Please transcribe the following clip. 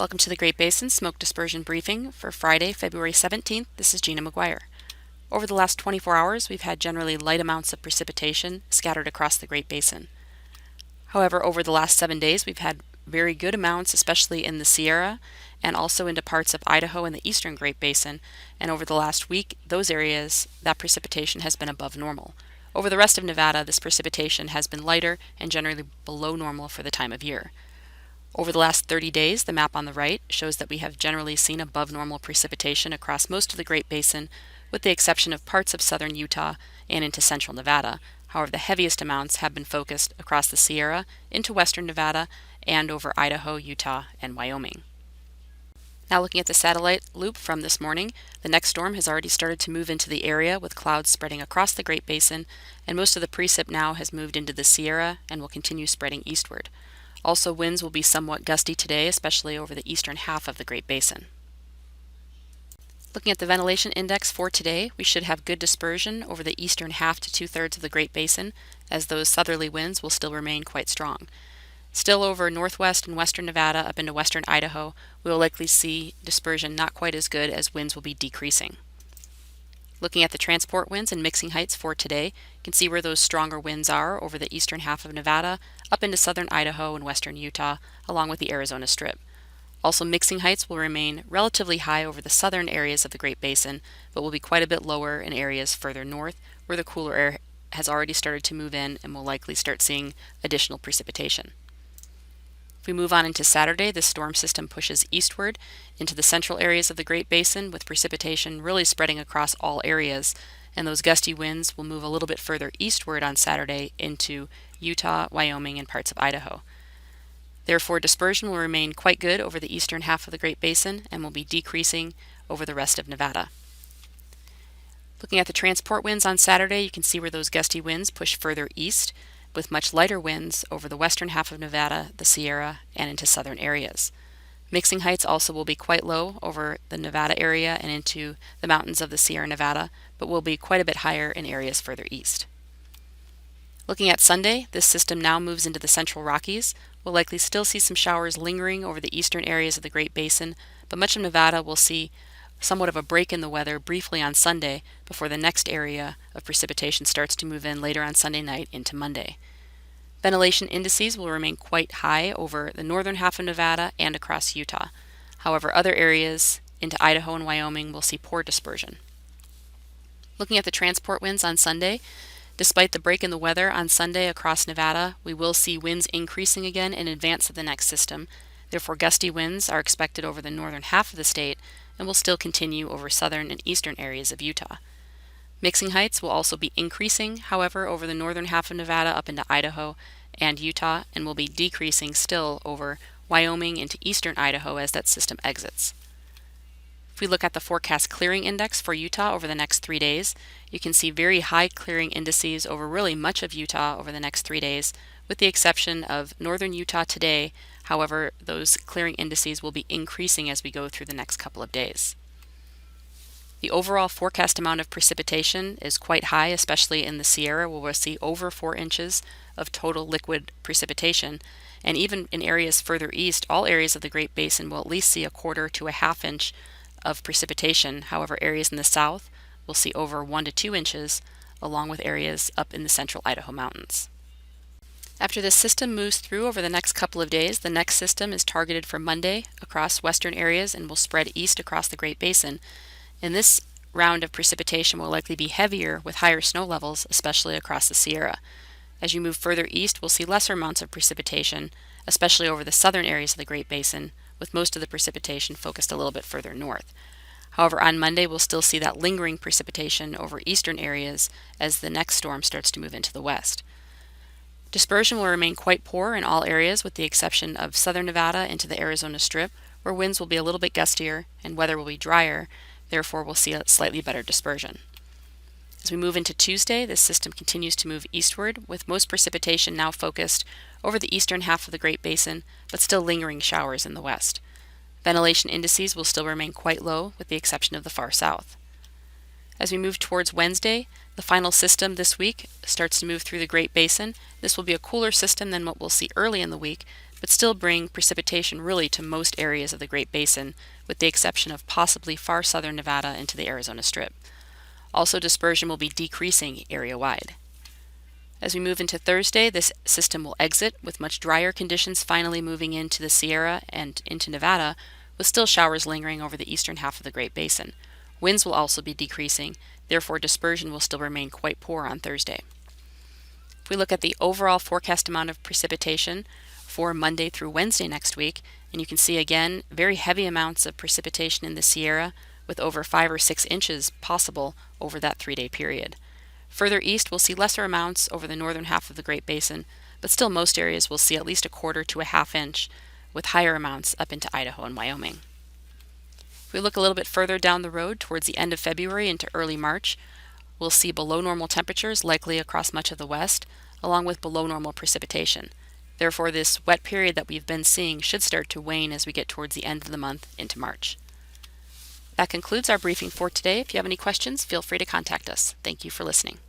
Welcome to the Great Basin Smoke Dispersion Briefing for Friday, February 17th. This is Gina McGuire. Over the last 24 hours, we've had generally light amounts of precipitation scattered across the Great Basin. However, over the last 7 days, we've had very good amounts, especially in the Sierra and also into parts of Idaho and the eastern Great Basin. And over the last week, those areas, that precipitation has been above normal. Over the rest of Nevada, this precipitation has been lighter and generally below normal for the time of year. Over the last 30 days, the map on the right shows that we have generally seen above normal precipitation across most of the Great Basin, with the exception of parts of southern Utah and into central Nevada. However, the heaviest amounts have been focused across the Sierra, into western Nevada, and over Idaho, Utah, and Wyoming. Now looking at the satellite loop from this morning, the next storm has already started to move into the area with clouds spreading across the Great Basin, and most of the precip now has moved into the Sierra and will continue spreading eastward. Also, winds will be somewhat gusty today, especially over the eastern half of the Great Basin. Looking at the ventilation index for today, we should have good dispersion over the eastern half to two-thirds of the Great Basin, as those southerly winds will still remain quite strong. Still over northwest and western Nevada up into western Idaho, we will likely see dispersion not quite as good as winds will be decreasing. Looking at the transport winds and mixing heights for today, you can see where those stronger winds are over the eastern half of Nevada, up into southern Idaho and western Utah, along with the Arizona Strip. Also, mixing heights will remain relatively high over the southern areas of the Great Basin, but will be quite a bit lower in areas further north, where the cooler air has already started to move in and will likely start seeing additional precipitation. If we move on into Saturday, the storm system pushes eastward into the central areas of the Great Basin, with precipitation really spreading across all areas, and those gusty winds will move a little bit further eastward on Saturday into Utah, Wyoming, and parts of Idaho. Therefore, dispersion will remain quite good over the eastern half of the Great Basin and will be decreasing over the rest of Nevada. Looking at the transport winds on Saturday, you can see where those gusty winds push further east, with much lighter winds over the western half of Nevada, the Sierra, and into southern areas. Mixing heights also will be quite low over the Nevada area and into the mountains of the Sierra Nevada, but will be quite a bit higher in areas further east. Looking at Sunday, this system now moves into the central Rockies. We'll likely still see some showers lingering over the eastern areas of the Great Basin, but much of Nevada will see somewhat of a break in the weather briefly on Sunday before the next area of precipitation starts to move in later on Sunday night into Monday. Ventilation indices will remain quite high over the northern half of Nevada and across Utah. However, other areas into Idaho and Wyoming will see poor dispersion. Looking at the transport winds on Sunday, despite the break in the weather on Sunday across Nevada, we will see winds increasing again in advance of the next system. Therefore, gusty winds are expected over the northern half of the state and will still continue over southern and eastern areas of Utah. Mixing heights will also be increasing, however, over the northern half of Nevada up into Idaho and Utah, and will be decreasing still over Wyoming into eastern Idaho as that system exits. If we look at the forecast clearing index for Utah over the next 3 days, you can see very high clearing indices over really much of Utah over the next 3 days, with the exception of northern Utah today. However, those clearing indices will be increasing as we go through the next couple of days. The overall forecast amount of precipitation is quite high, especially in the Sierra, where we'll see over 4 inches of total liquid precipitation. And even in areas further east, all areas of the Great Basin will at least see a quarter to a half inch of precipitation. However, areas in the south will see over 1 to 2 inches, along with areas up in the central Idaho mountains. After this system moves through over the next couple of days, the next system is targeted for Monday across western areas and will spread east across the Great Basin. And this round of precipitation will likely be heavier with higher snow levels, especially across the Sierra. As you move further east, we'll see lesser amounts of precipitation, especially over the southern areas of the Great Basin, with most of the precipitation focused a little bit further north. However, on Monday, we'll still see that lingering precipitation over eastern areas as the next storm starts to move into the west. Dispersion will remain quite poor in all areas with the exception of southern Nevada into the Arizona Strip, where winds will be a little bit gustier and weather will be drier. Therefore, we'll see a slightly better dispersion. As we move into Tuesday, this system continues to move eastward, with most precipitation now focused over the eastern half of the Great Basin, but still lingering showers in the west. Ventilation indices will still remain quite low, with the exception of the far south. As we move towards Wednesday, the final system this week starts to move through the Great Basin. This will be a cooler system than what we'll see early in the week, but still bring precipitation really to most areas of the Great Basin, with the exception of possibly far southern Nevada into the Arizona Strip. Also, dispersion will be decreasing area-wide. As we move into Thursday, this system will exit, with much drier conditions finally moving into the Sierra and into Nevada, with still showers lingering over the eastern half of the Great Basin. Winds will also be decreasing, therefore dispersion will still remain quite poor on Thursday. If we look at the overall forecast amount of precipitation for Monday through Wednesday next week, and you can see again very heavy amounts of precipitation in the Sierra, with over 5 or 6 inches possible over that 3-day period. Further east, we'll see lesser amounts over the northern half of the Great Basin, but still most areas will see at least a quarter to a half inch, with higher amounts up into Idaho and Wyoming. If we look a little bit further down the road towards the end of February into early March, we'll see below normal temperatures likely across much of the west, along with below normal precipitation. Therefore, this wet period that we've been seeing should start to wane as we get towards the end of the month into March. That concludes our briefing for today. If you have any questions, feel free to contact us. Thank you for listening.